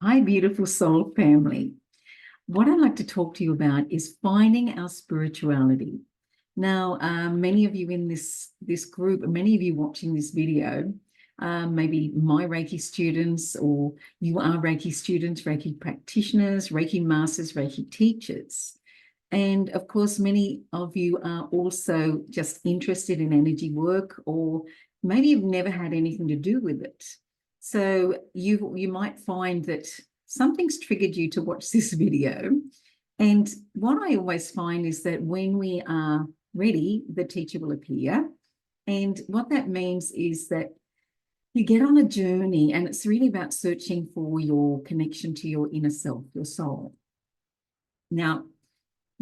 Hi, beautiful soul family. What I'd like to talk to you about is finding our spirituality. Now, many of you in this group, many of you watching this video, maybe my Reiki students, or you are Reiki students, Reiki practitioners, Reiki masters, Reiki teachers. And of course, many of you are also just interested in energy work, or maybe you've never had anything to do with it. So you might find that something's triggered you to watch this video. And what I always find is that when we are ready, the teacher will appear. And what that means is that you get on a journey, and it's really about searching for your connection to your inner self, your soul. Now,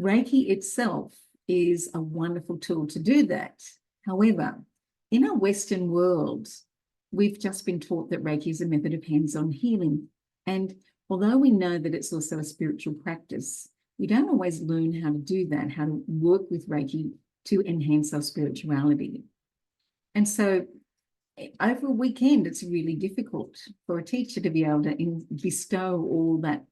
Reiki itself is a wonderful tool to do that. However, in our Western world, we've just been taught that Reiki is a method of hands-on healing. And although we know that it's also a spiritual practice, we don't always learn how to do that, how to work with Reiki to enhance our spirituality. And so over a weekend, it's really difficult for a teacher to be able to bestow all that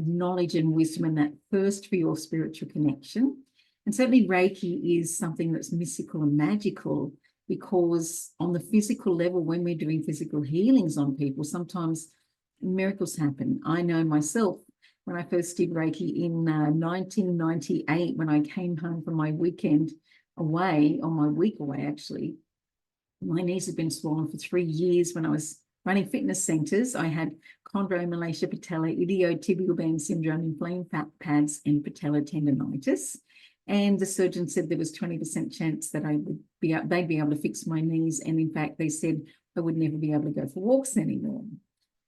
knowledge and wisdom and that thirst for your spiritual connection. And certainly Reiki is something that's mystical and magical, because on the physical level, when we're doing physical healings on people, sometimes miracles happen. I know myself, when I first did Reiki in 1998, when I came home from my weekend away, on my week away actually, my knees had been swollen for 3 years. When I was running fitness centres, I had chondromalacia patella, iliotibial band syndrome, inflamed fat pads, and patella tendonitis. And the surgeon said there was 20% chance that they'd be able to fix my knees. And in fact, they said I would never be able to go for walks anymore.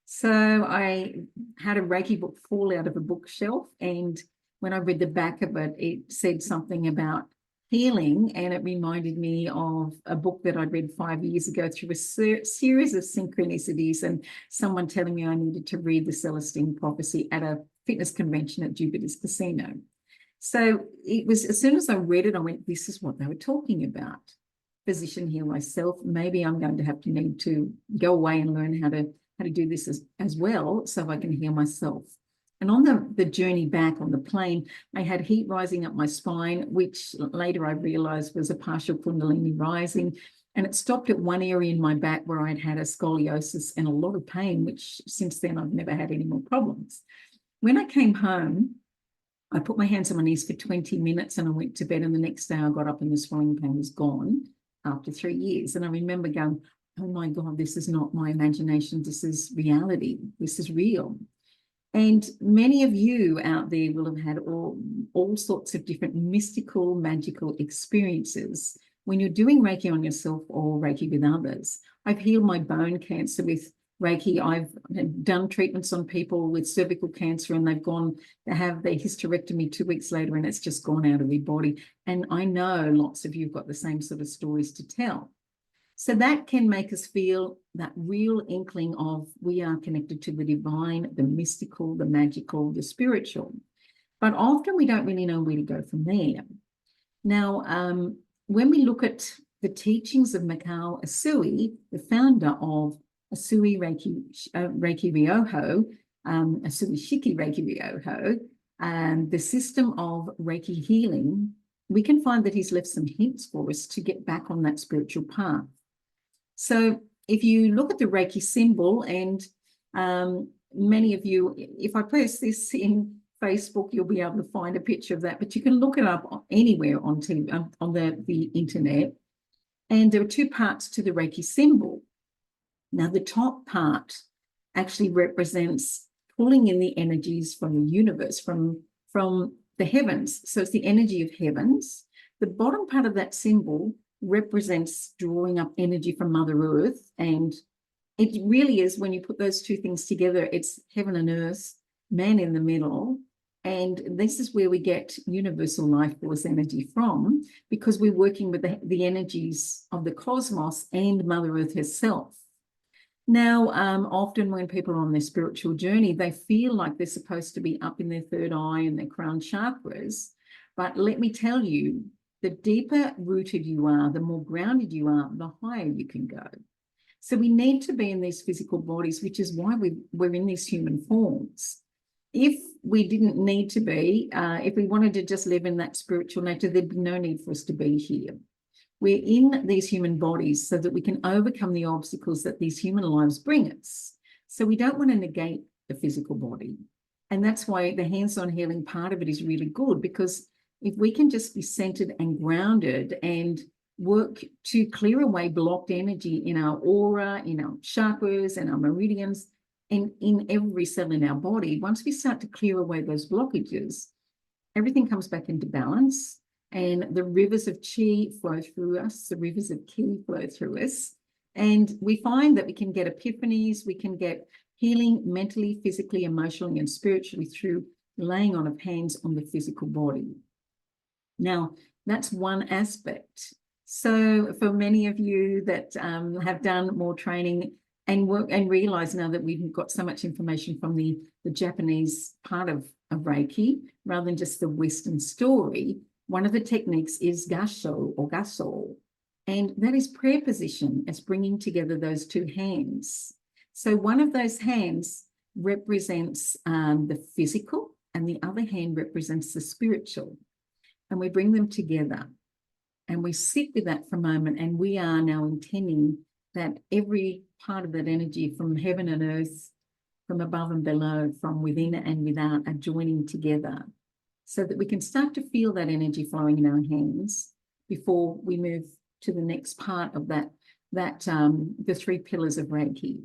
So I had a Reiki book fall out of a bookshelf. And when I read the back of it, it said something about healing, and it reminded me of a book that I'd read 5 years ago through a series of synchronicities, and someone telling me I needed to read the Celestine Prophecy at a fitness convention at Jupiter's Casino. So it was, as soon as I read it, I went, this is what they were talking about. Physician, heal myself. Maybe I'm going to need to go away and learn how to do this as well, so I can heal myself. And on the journey back on the plane, I had heat rising up my spine, which later I realized was a partial Kundalini rising. And it stopped at one area in my back where I'd had a scoliosis and a lot of pain, which since then I've never had any more problems. When I came home, I put my hands on my knees for 20 minutes and I went to bed. And the next day I got up and the swelling pain was gone after 3 years. And I remember going, oh my God, this is not my imagination. This is reality. This is real. And many of you out there will have had all sorts of different mystical, magical experiences when you're doing Reiki on yourself or Reiki with others. I've healed my bone cancer with Reiki. I've done treatments on people with cervical cancer, and they have their hysterectomy 2 weeks later, and it's just gone out of their body. And I know lots of you have got the same sort of stories to tell. So that can make us feel that real inkling of we are connected to the divine, the mystical, the magical, the spiritual. But often we don't really know where to go from there. Now, when we look at the teachings of Macrae Usui, the founder of Usui Reiki Ryoho, Usui Shiki Reiki Ryoho, and the system of Reiki healing, we can find that he's left some hints for us to get back on that spiritual path. So if you look at the Reiki symbol, and many of you, if I post this in Facebook, you'll be able to find a picture of that, but you can look it up anywhere on the internet. And there are 2 parts to the Reiki symbol. Now, the top part actually represents pulling in the energies from the universe, from the heavens. So it's the energy of heavens. The bottom part of that symbol represents drawing up energy from Mother Earth. And it really is, when you put those 2 things together, it's heaven and earth, man in the middle. And this is where we get universal life force energy from, because we're working with the energies of the cosmos and Mother Earth herself. Now, often when people are on their spiritual journey, they feel like they're supposed to be up in their third eye and their crown chakras. But let me tell you, the deeper rooted you are, the more grounded you are, the higher you can go. So we need to be in these physical bodies, which is why we're in these human forms. If we didn't need to be, if we wanted to just live in that spiritual nature, there'd be no need for us to be here. We're in these human bodies so that we can overcome the obstacles that these human lives bring us. So we don't want to negate the physical body. And that's why the hands-on healing part of it is really good, because if we can just be centered and grounded and work to clear away blocked energy in our aura, in our chakras and our meridians, and in every cell in our body, once we start to clear away those blockages, everything comes back into balance, and the rivers of chi flow through us, the rivers of ki flow through us, and we find that we can get epiphanies, we can get healing mentally, physically, emotionally, and spiritually through laying on of hands on the physical body. Now, that's one aspect. So for many of you that have done more training and work and realize now that we've got so much information from the Japanese part of Reiki, rather than just the Western story, one of the techniques is gasho or gaso, and that is prayer position. It's bringing together those two hands. So one of those hands represents the physical, and the other hand represents the spiritual. And we bring them together and we sit with that for a moment, and we are now intending that every part of that energy from heaven and earth, from above and below, from within and without, are joining together so that we can start to feel that energy flowing in our hands before we move to the next part of the 3 pillars of Reiki.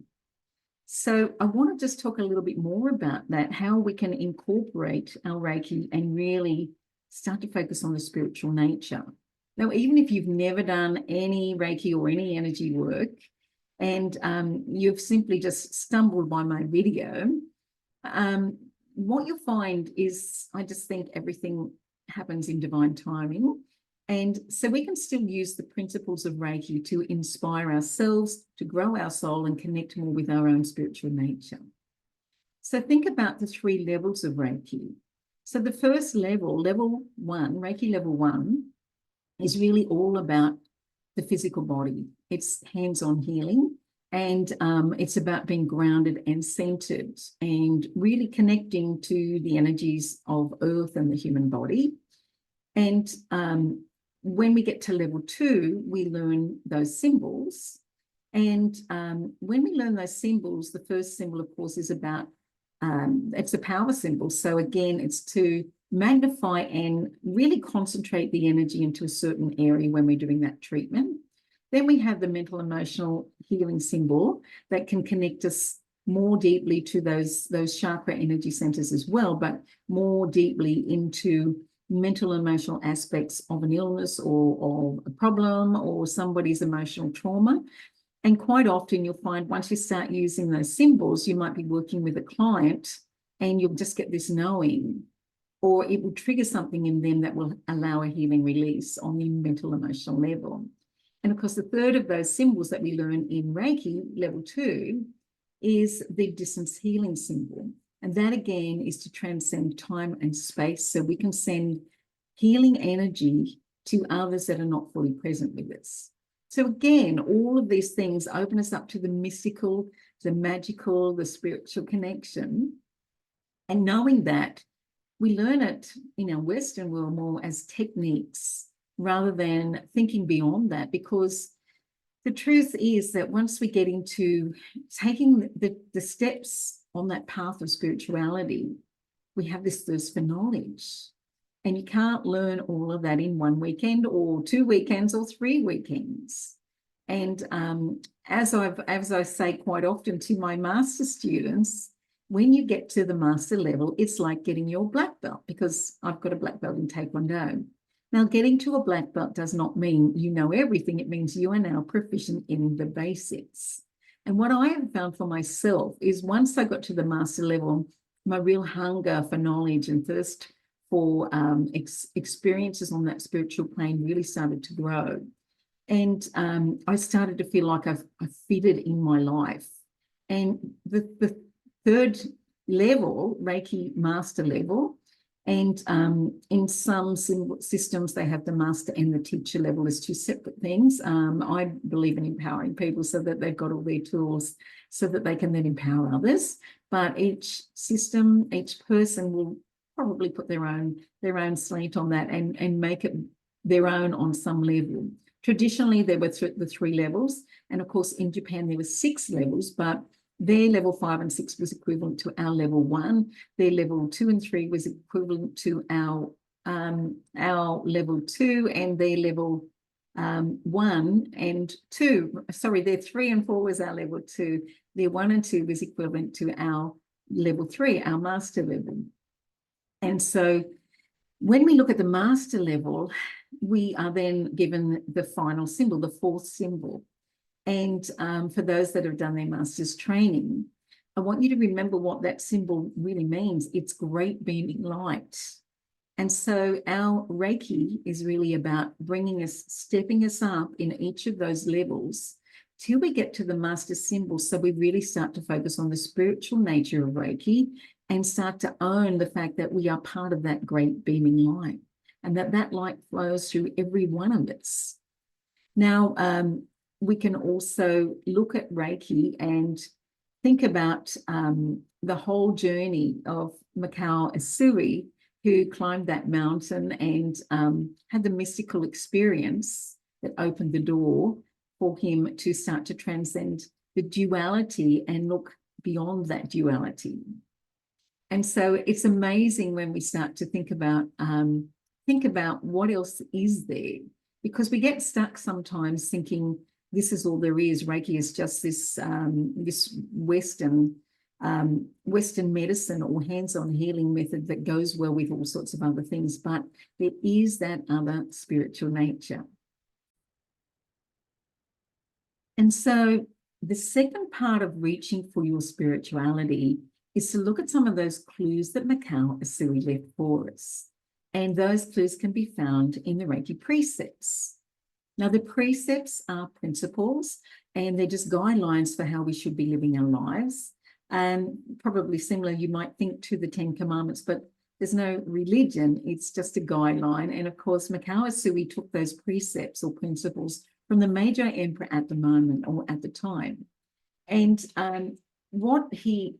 So I want to just talk a little bit more about that, how we can incorporate our Reiki and really start to focus on the spiritual nature. Now, even if you've never done any Reiki or any energy work, and you've simply just stumbled by my video, what you'll find is, I just think everything happens in divine timing. And so we can still use the principles of Reiki to inspire ourselves, to grow our soul and connect more with our own spiritual nature. So think about the 3 levels of Reiki. So the first level, level 1, Reiki level 1, is really all about the physical body. It's hands-on healing, and it's about being grounded and centered and really connecting to the energies of earth and the human body. And when we get to level 2, we learn those symbols. And when we learn those symbols, the first symbol, of course, is about, it's a power symbol. So again, it's to magnify and really concentrate the energy into a certain area when we're doing that treatment. Then we have the mental emotional healing symbol that can connect us more deeply to those chakra energy centers as well, but more deeply into mental emotional aspects of an illness or a problem or somebody's emotional trauma. And quite often you'll find once you start using those symbols, you might be working with a client and you'll just get this knowing, or it will trigger something in them that will allow a healing release on the mental emotional level. And of course, the third of those symbols that we learn in Reiki, level 2, is the distance healing symbol. And that again is to transcend time and space, so we can send healing energy to others that are not fully present with us. So again, all of these things open us up to the mystical, the magical, the spiritual connection. And knowing that, we learn it in our Western world more as techniques rather than thinking beyond that, because the truth is that once we get into taking the steps on that path of spirituality, we have this thirst for knowledge. And you can't learn all of that in 1 weekend or 2 weekends or 3 weekends. And as I say quite often to my master students, when you get to the master level, it's like getting your black belt, because I've got a black belt in Taekwondo. Now, getting to a black belt does not mean you know everything. It means you are now proficient in the basics. And what I have found for myself is once I got to the master level, my real hunger for knowledge and thirst for experiences on that spiritual plane really started to grow. And I started to feel like I've fitted in my life. And the third level, Reiki master level, And in some systems, they have the master and the teacher level as two separate things. I believe in empowering people so that they've got all their tools so that they can then empower others. But each system, each person will probably put their own slant on that and make it their own on some level. Traditionally, there were the 3 levels. And of course, in Japan, there were 6 levels, but their level 5 and 6 was equivalent to our level 1. Their level 2 and 3 was equivalent to our level 2, and their level 1 and 2. Sorry, their 3 and 4 was our level 2. Their 1 and 2 was equivalent to our level 3, our master level. And so when we look at the master level, we are then given the final symbol, the 4th symbol. And for those that have done their master's training, I want you to remember what that symbol really means. It's great beaming light. And so our Reiki is really about stepping us up in each of those levels till we get to the master symbol. So we really start to focus on the spiritual nature of Reiki and start to own the fact that we are part of that great beaming light and that light flows through every one of us. Now, we can also look at Reiki and think about the whole journey of Macrae Asui, who climbed that mountain and had the mystical experience that opened the door for him to start to transcend the duality and look beyond that duality. And so it's amazing when we start to think about what else is there, because we get stuck sometimes thinking this is all there is. Reiki is just this Western medicine or hands-on healing method that goes well with all sorts of other things, but there is that other spiritual nature. And so the second part of reaching for your spirituality is to look at some of those clues that Macrae Asui left for us. And those clues can be found in the Reiki precepts. Now, the precepts are principles, and they're just guidelines for how we should be living our lives. Probably similar, you might think, to the 10 Commandments, but there's no religion. It's just a guideline. And of course, Macrae Asui took those precepts or principles from the major emperor at the moment or at the time. And what he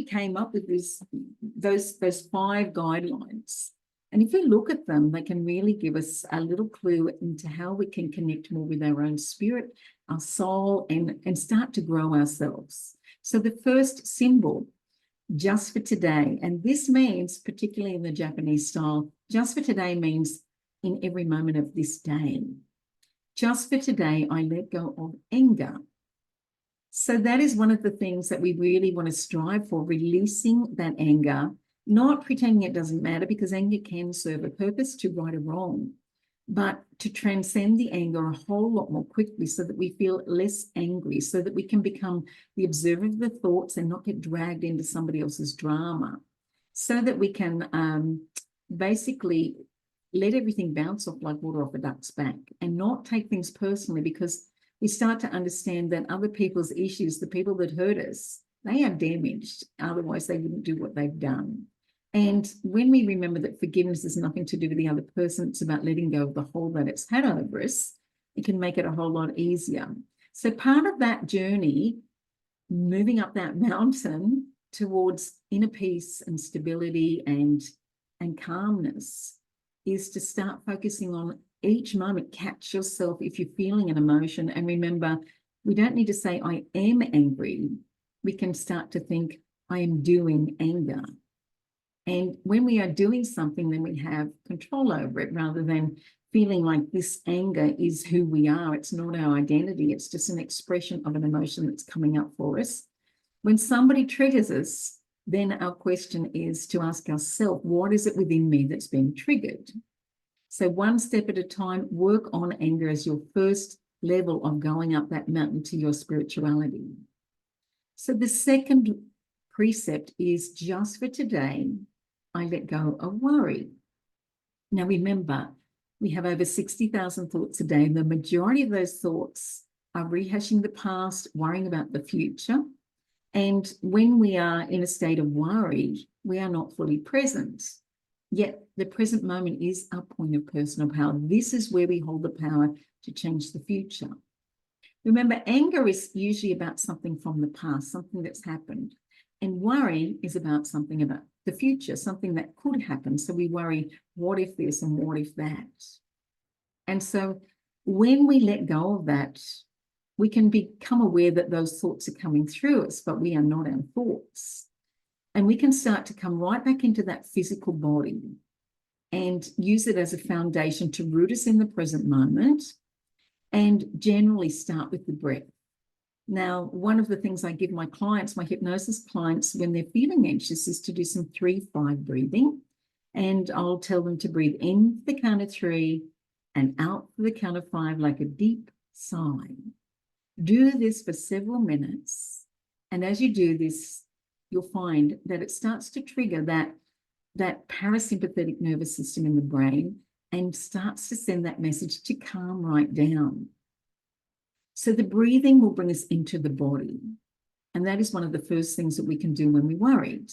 came up with is those 5 guidelines. And if we look at them, they can really give us a little clue into how we can connect more with our own spirit, our soul, and start to grow ourselves. So the first symbol, just for today, and this means, particularly in the Japanese style, just for today means in every moment of this day. Just for today, I let go of anger. So that is one of the things that we really want to strive for, releasing that anger, not pretending it doesn't matter, because anger can serve a purpose to right a wrong, but to transcend the anger a whole lot more quickly so that we feel less angry, so that we can become the observer of the thoughts and not get dragged into somebody else's drama, so that we can basically let everything bounce off like water off a duck's back and not take things personally, because we start to understand that other people's issues, the people that hurt us, they are damaged. Otherwise, they wouldn't do what they've done. And when we remember that forgiveness is nothing to do with the other person, it's about letting go of the hold that it's had over us, it can make it a whole lot easier. So part of that journey, moving up that mountain towards inner peace and stability and calmness, is to start focusing on each moment. Catch yourself if you're feeling an emotion. And remember, we don't need to say, I am angry. We can start to think, I am doing anger. And when we are doing something, then we have control over it, rather than feeling like this anger is who we are. It's not our identity. It's just an expression of an emotion that's coming up for us. When somebody triggers us, then our question is to ask ourselves, what is it within me that's been triggered? So one step at a time, work on anger as your first level of going up that mountain to your spirituality. So the second precept is, just for today, I let go of worry. Now remember, we have over 60,000 thoughts a day, and the majority of those thoughts are rehashing the past, worrying about the future. And when we are in a state of worry, we are not fully present. Yet the present moment is our point of personal power. This is where we hold the power to change the future. Remember, anger is usually about something from the past, something that's happened. And worry is about something about the future, something that could happen. So we worry, what if this and what if that? And so when we let go of that, we can become aware that those thoughts are coming through us, but we are not our thoughts. And we can start to come right back into that physical body and use it as a foundation to root us in the present moment, and generally start with the breath. Now, one of the things I give my clients, my hypnosis clients, when they're feeling anxious is to do some 3-5 breathing. And I'll tell them to breathe in for the count of 3 and out for the count of 5, like a deep sigh. Do this for several minutes. And as you do this, you'll find that it starts to trigger that parasympathetic nervous system in the brain and starts to send that message to calm right down. So the breathing will bring us into the body. And that is one of the first things that we can do when we're worried.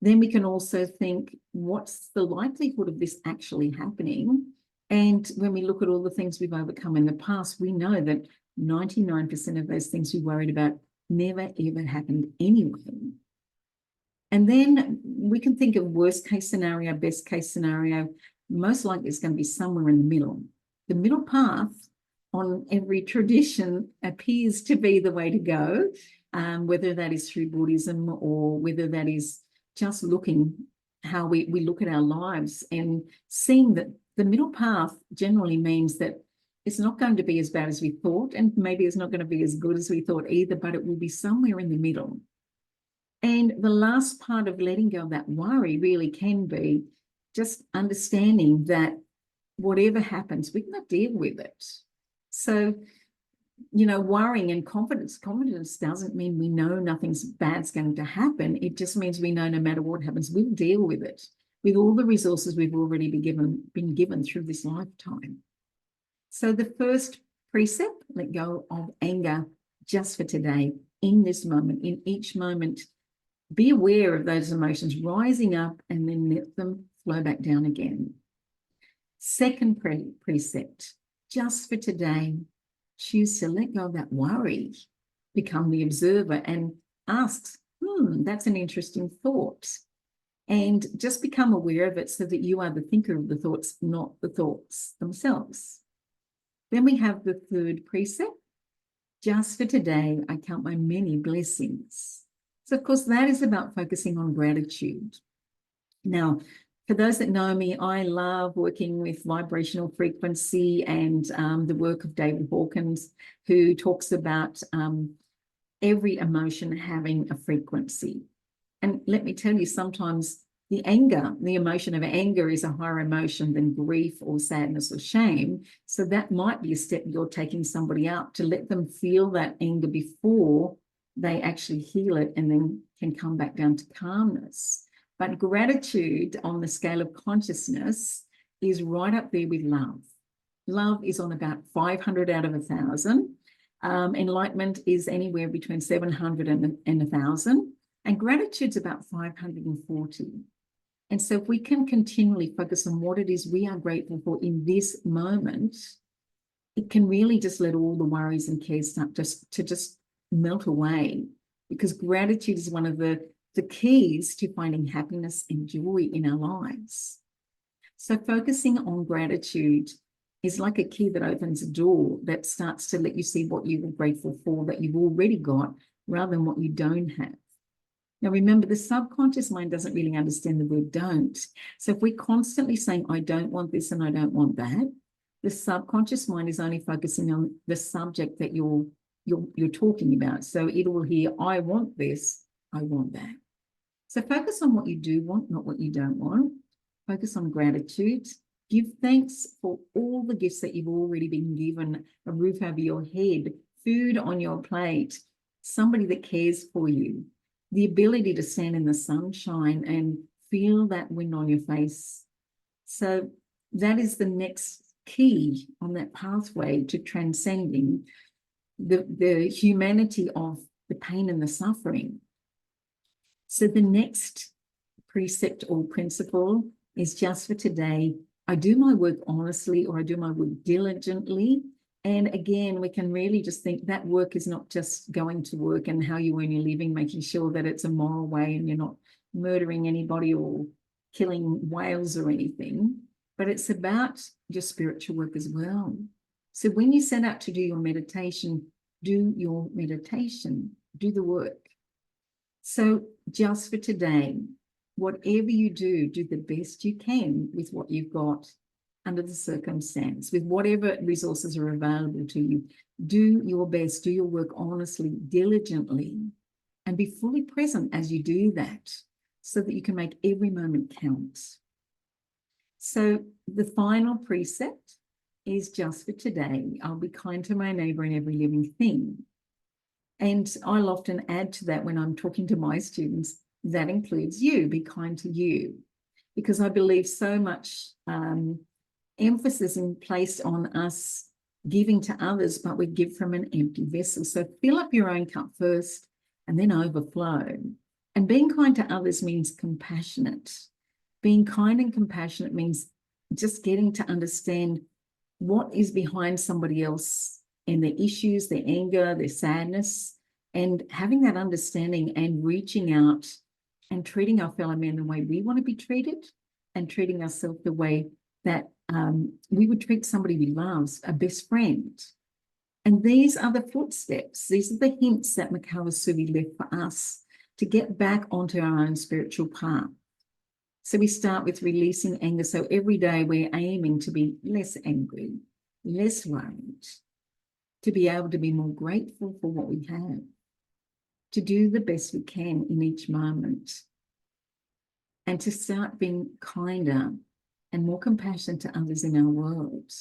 Then we can also think, what's the likelihood of this actually happening? And when we look at all the things we've overcome in the past, we know that 99% of those things we worried about never, ever happened anyway. And then we can think of worst case scenario, best case scenario. Most likely it's going to be somewhere in the middle. The middle path on every tradition appears to be the way to go, whether that is through Buddhism or whether that is just looking how we look at our lives and seeing that the middle path generally means that it's not going to be as bad as we thought, and maybe it's not going to be as good as we thought either, but it will be somewhere in the middle. And the last part of letting go of that worry really can be just understanding that whatever happens, we can deal with it. So, worrying and confidence doesn't mean we know nothing's bad's going to happen. It just means we know no matter what happens, we'll deal with it with all the resources we've already been given through this lifetime. So the first precept, let go of anger just for today, in this moment, in each moment. Be aware of those emotions rising up and then let them flow back down again. Second precept, just for today, choose to let go of that worry. Become the observer and ask, that's an interesting thought. And just become aware of it so that you are the thinker of the thoughts, not the thoughts themselves. Then we have the third precept, just for today, I count my many blessings. So, of course, that is about focusing on gratitude. Now, for those that know me, I love working with vibrational frequency and the work of David Hawkins, who talks about every emotion having a frequency. And let me tell you, sometimes the emotion of anger is a higher emotion than grief or sadness or shame. So that might be a step you're taking somebody up to let them feel that anger before they actually heal it and then can come back down to calmness. But gratitude on the scale of consciousness is right up there with love. Love is on about 500 out of 1,000. Enlightenment is anywhere between 700 and 1,000. And gratitude's about 540. And so if we can continually focus on what it is we are grateful for in this moment, it can really just let all the worries and cares start just melt away, because gratitude is one of the keys to finding happiness and joy in our lives. So focusing on gratitude is like a key that opens a door that starts to let you see what you were grateful for that you've already got rather than what you don't have. Now, remember, the subconscious mind doesn't really understand the word don't. So if we're constantly saying, I don't want this and I don't want that, the subconscious mind is only focusing on the subject that you're talking about. So it will hear, I want this, I want that. So focus on what you do want, not what you don't want. Focus on gratitude. Give thanks for all the gifts that you've already been given, a roof over your head, food on your plate, somebody that cares for you, the ability to stand in the sunshine and feel that wind on your face. So that is the next key on that pathway to transcending the humanity of the pain and the suffering. So the next precept or principle is just for today. I do my work honestly, or I do my work diligently. And again, we can really just think that work is not just going to work and how you earn your living, making sure that it's a moral way and you're not murdering anybody or killing whales or anything, but it's about your spiritual work as well. So when you set out to do your meditation, do your meditation, do the work. So just for today, whatever you do, do the best you can with what you've got under the circumstance, with whatever resources are available to you. Do your best, do your work honestly, diligently, and be fully present as you do that so that you can make every moment count. So the final precept is just for today. I'll be kind to my neighbour and every living thing. And I'll often add to that when I'm talking to my students, that includes you, be kind to you, because I believe so much emphasis is placed on us giving to others, but we give from an empty vessel. So fill up your own cup first and then overflow. And being kind to others means compassionate. Being kind and compassionate means just getting to understand what is behind somebody else and their issues, their anger, their sadness, and having that understanding and reaching out and treating our fellow men the way we want to be treated and treating ourselves the way that we would treat somebody we love, a best friend. And these are the footsteps. These are the hints that Macrae left for us to get back onto our own spiritual path. So we start with releasing anger. So every day we're aiming to be less angry, less worried, to be able to be more grateful for what we have, to do the best we can in each moment, and to start being kinder and more compassionate to others in our world.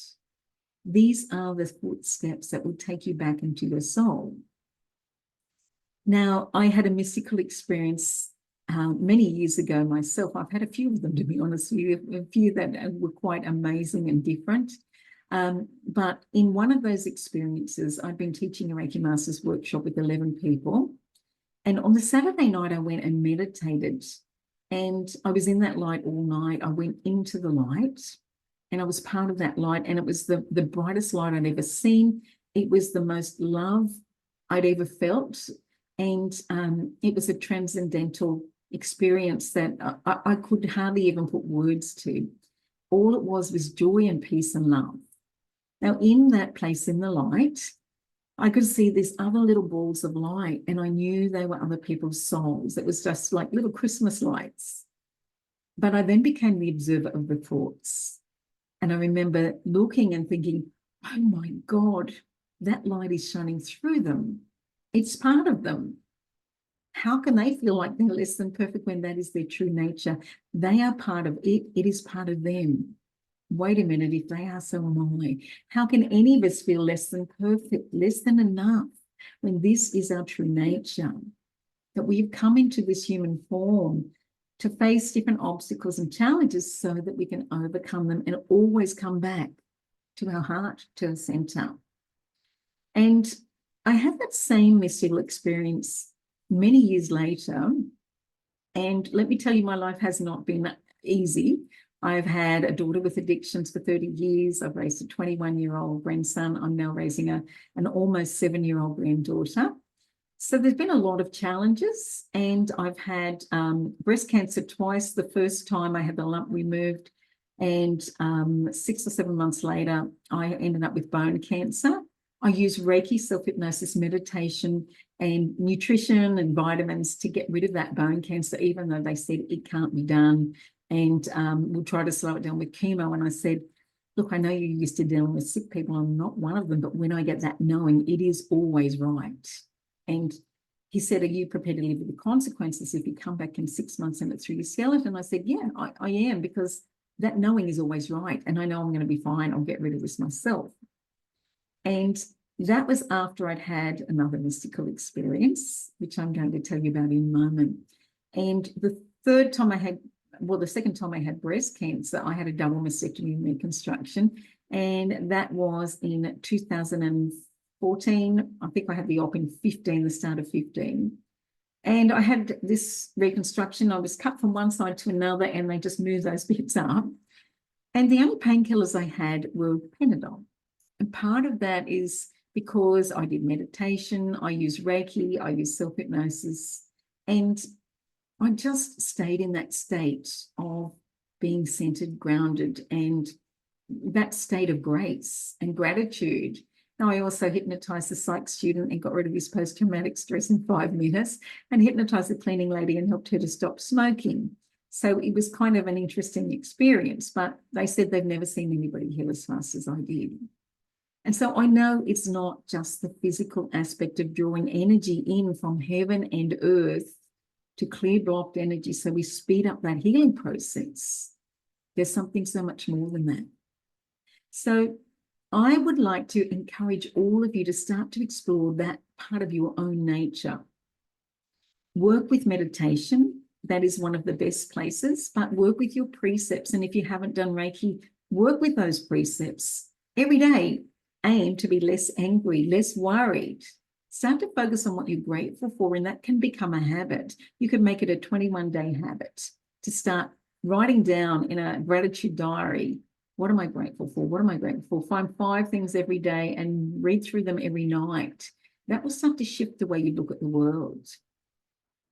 These are the footsteps that will take you back into your soul. Now, I had a mystical experience many years ago myself. I've had a few of them, to be honest with you, a few that were quite amazing and different. But in one of those experiences, I'd been teaching a Reiki Masters workshop with 11 people. And on the Saturday night, I went and meditated. And I was in that light all night. I went into the light and I was part of that light. And it was the brightest light I'd ever seen. It was the most love I'd ever felt. And it was a transcendental experience that I could hardly even put words to. All it was joy and peace and love. Now, in that place in the light, I could see these other little balls of light, and I knew they were other people's souls. It was just like little Christmas lights. But I then became the observer of the thoughts. And I remember looking and thinking, oh my God, that light is shining through them. It's part of them. How can they feel like they're less than perfect when that is their true nature? They are part of it. It is part of them. Wait a minute, if they are, so am I. How can any of us feel less than perfect, less than enough, when this is our true nature? That we've come into this human form to face different obstacles and challenges so that we can overcome them and always come back to our heart, to our center. And I had that same mystical experience many years later. And let me tell you, my life has not been easy. I've had a daughter with addictions for 30 years. I've raised a 21-year-old grandson. I'm now raising an almost 7-year-old granddaughter. So there's been a lot of challenges, and I've had breast cancer twice. The first time I had the lump removed, and 6 or 7 months later, I ended up with bone cancer. I use Reiki, self-hypnosis, meditation, and nutrition and vitamins to get rid of that bone cancer, even though they said it can't be done. And we'll try to slow it down with chemo. And I said, look, I know you're used to dealing with sick people. I'm not one of them. But when I get that knowing, it is always right. And he said, are you prepared to live with the consequences if you come back in 6 months and it's through your skeleton? I said, yeah, I am, because that knowing is always right. And I know I'm going to be fine. I'll get rid of this myself. And that was after I'd had another mystical experience, which I'm going to tell you about in a moment. And the second time I had breast cancer, I had a double mastectomy and reconstruction. And that was in 2014. I think I had the op in 15, the start of 15. And I had this reconstruction. I was cut from one side to another, and they just moved those bits up. And the only painkillers I had were Panadol. And part of that is because I did meditation, I used Reiki, I used self-hypnosis, and I just stayed in that state of being centered, grounded, and that state of grace and gratitude. Now, I also hypnotized the psych student and got rid of his post-traumatic stress in 5 minutes, and hypnotized the cleaning lady and helped her to stop smoking. So it was kind of an interesting experience, but they said they've never seen anybody heal as fast as I did. And so I know it's not just the physical aspect of drawing energy in from heaven and earth to clear blocked energy so we speed up that healing process. There's something so much more than that. So I would like to encourage all of you to start to explore that part of your own nature. Work with meditation. That is one of the best places, but work with your precepts. And if you haven't done Reiki, work with those precepts every day. Aim to be less angry, less worried. Start to focus on what you're grateful for, and that can become a habit. You could make it a 21-day habit to start writing down in a gratitude diary, what am I grateful for? What am I grateful for? Find 5 things every day and read through them every night. That will start to shift the way you look at the world.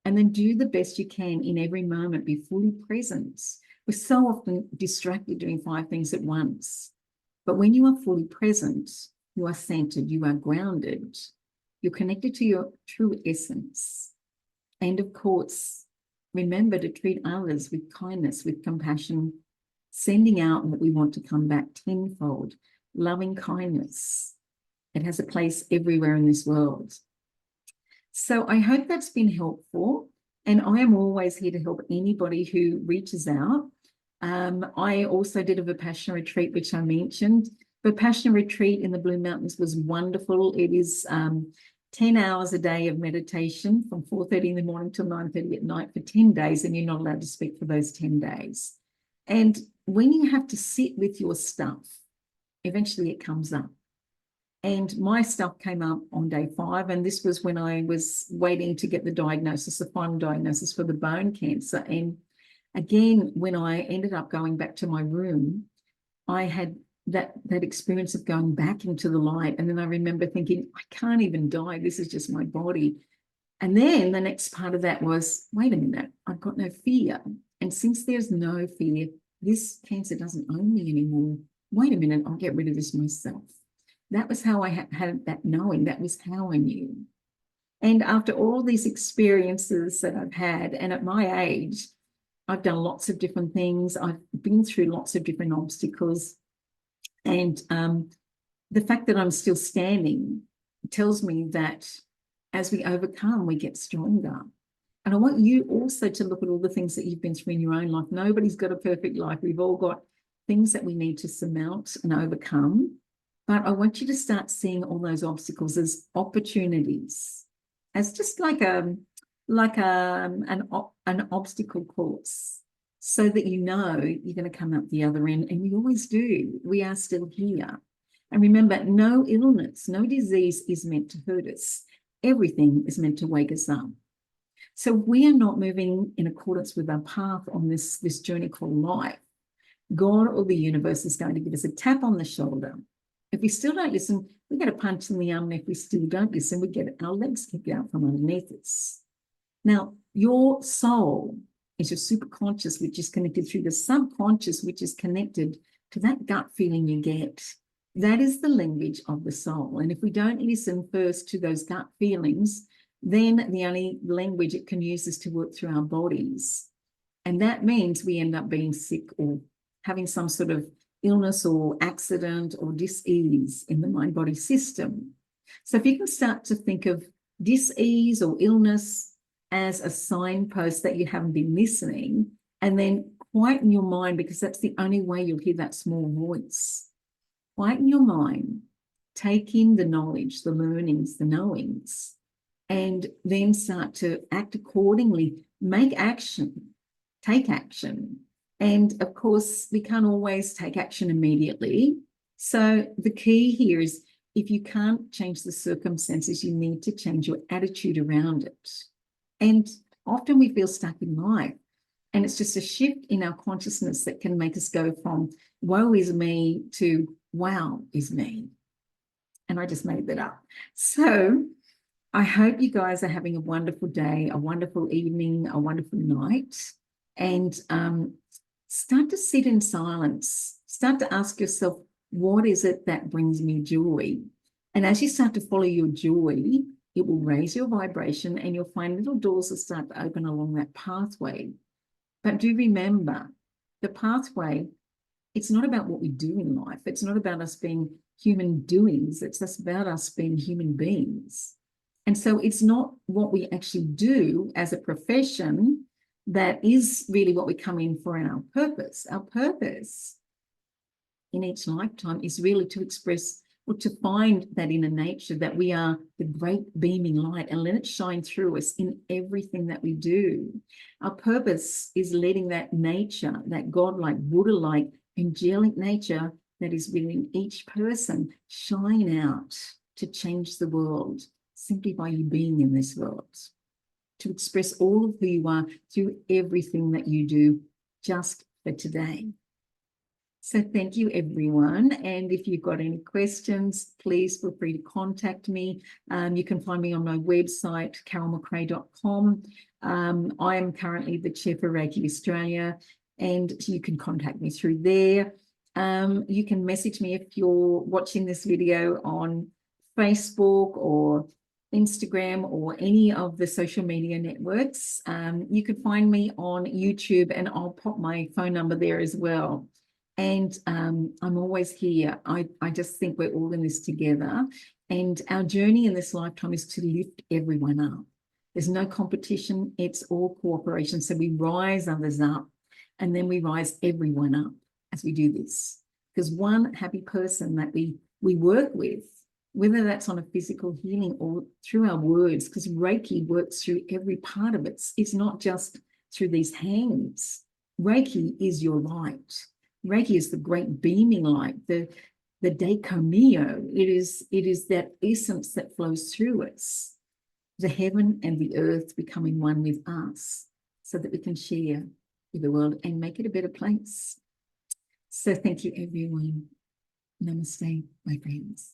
And then do the best you can in every moment. Be fully present. We're so often distracted doing 5 things at once. But when you are fully present, you are centered, you are grounded, you're connected to your true essence. And of course, remember to treat others with kindness, with compassion, sending out what we want to come back tenfold, loving kindness. It has a place everywhere in this world. So I hope that's been helpful. And I am always here to help anybody who reaches out. I also did a Vipassana retreat, which I mentioned. Vipassana retreat in the Blue Mountains was wonderful. It is 10 hours a day of meditation from 4:30 in the morning till 9:30 at night for 10 days, and you're not allowed to speak for those 10 days. And when you have to sit with your stuff, eventually it comes up. And my stuff came up on day 5, and this was when I was waiting to get the diagnosis, the final diagnosis for the bone cancer. And again, when I ended up going back to my room, I had that experience of going back into the light. And then I remember thinking, I can't even die. This is just my body. And then the next part of that was, wait a minute, I've got no fear. And since there's no fear, this cancer doesn't own me anymore. Wait a minute, I'll get rid of this myself. That was how I had that knowing. That was how I knew. And after all these experiences that I've had, and at my age, I've done lots of different things. I've been through lots of different obstacles. And the fact that I'm still standing tells me that as we overcome, we get stronger. And I want you also to look at all the things that you've been through in your own life. Nobody's got a perfect life. We've all got things that we need to surmount and overcome. But I want you to start seeing all those obstacles as opportunities, as just like an obstacle course, so that you know you're going to come out the other end. And we always do. We are still here. And remember, no illness, no disease is meant to hurt us. Everything is meant to wake us up. So we are not moving in accordance with our path on this journey called life. God or the universe is going to give us a tap on the shoulder. If we still don't listen, we get a punch in the arm. And if we still don't listen, we get our legs kicked out from underneath us. Now, your soul is your superconscious, which is connected through the subconscious, which is connected to that gut feeling you get. That is the language of the soul. And if we don't listen first to those gut feelings, then the only language it can use is to work through our bodies. And that means we end up being sick or having some sort of illness or accident or dis-ease in the mind-body system. So if you can start to think of dis-ease or illness as a signpost that you haven't been listening, and then quieten your mind, because that's the only way you'll hear that small voice. Quieten your mind, take in the knowledge, the learnings, the knowings, and then start to act accordingly. Make action, take action. And of course, we can't always take action immediately. So the key here is, if you can't change the circumstances, you need to change your attitude around it. And often we feel stuck in life. And it's just a shift in our consciousness that can make us go from woe is me to wow is me. And I just made that up. So I hope you guys are having a wonderful day, a wonderful evening, a wonderful night. And start to sit in silence. Start to ask yourself, what is it that brings me joy? And as you start to follow your joy, it will raise your vibration and you'll find little doors that start to open along that pathway. But do remember, the pathway, it's not about what we do in life. It's not about us being human doings. It's just about us being human beings. And so it's not what we actually do as a profession that is really what we come in for in our purpose. Our purpose in each lifetime is really to express or to find that inner nature, that we are the great beaming light, and let it shine through us in everything that we do. Our purpose is letting that nature, that godlike, Buddha-like, angelic nature that is within each person shine out to change the world simply by you being in this world, to express all of who you are through everything that you do just for today. So thank you, everyone. And if you've got any questions, please feel free to contact me. You can find me on my website, carolmacrae.com. I am currently the chair for Reiki Australia, and you can contact me through there. You can message me if you're watching this video on Facebook or Instagram or any of the social media networks. You can find me on YouTube, and I'll pop my phone number there as well. And I'm always here. I just think we're all in this together. And our journey in this lifetime is to lift everyone up. There's no competition. It's all cooperation. So we rise others up, and then we rise everyone up as we do this. Because one happy person that we work with, whether that's on a physical healing or through our words, because Reiki works through every part of it. It's not just through these hands. Reiki is your light. Reiki is the great beaming light, the Daikoumio. It is that essence that flows through us, the heaven and the earth becoming one with us, so that we can share with the world and make it a better place. So thank you, everyone. Namaste, my friends.